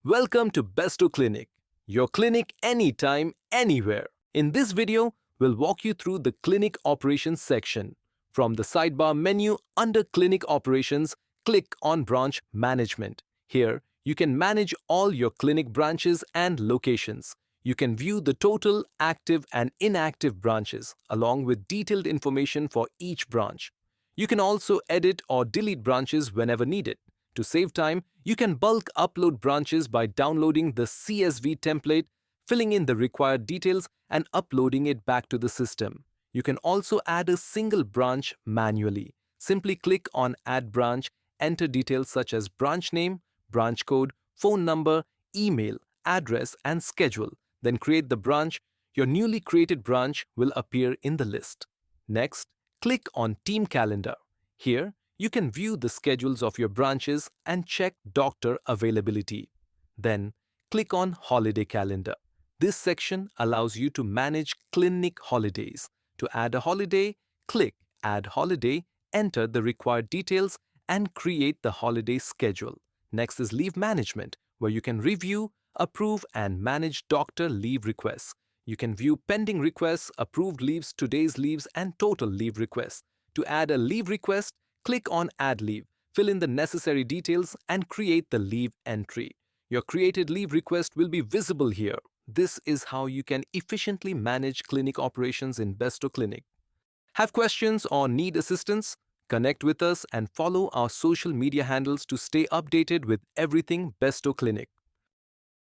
Welcome to Besto Clinic, your clinic anytime, anywhere. In this video, we'll walk you through the clinic operations section. From the sidebar menu under Clinic Operations, click on Branch Management. Here, you can manage all your clinic branches and locations. You can view the total active and inactive branches, along with detailed information for each branch. You can also edit or delete branches whenever needed. To save time, you can bulk upload branches by downloading the CSV template, filling in the required details, and uploading it back to the system. You can also add a single branch manually. Simply click on Add Branch, enter details such as branch name, branch code, phone number, email, address, and schedule. Then create the branch. Your newly created branch will appear in the list. Next, click on Team Calendar. Here, you can view the schedules of your branches and check doctor availability. Then, click on Holiday Calendar. This section allows you to manage clinic holidays. To add a holiday, click Add Holiday, enter the required details, and create the holiday schedule. Next is Leave Management, where you can review, approve, and manage doctor leave requests. You can view pending requests, approved leaves, today's leaves, and total leave requests. To add a leave request, click on Add Leave, fill in the necessary details, and create the leave entry. Your created leave request will be visible here. This is how you can efficiently manage clinic operations in Besto Clinic. Have questions or need assistance? Connect with us and follow our social media handles to stay updated with everything Besto Clinic.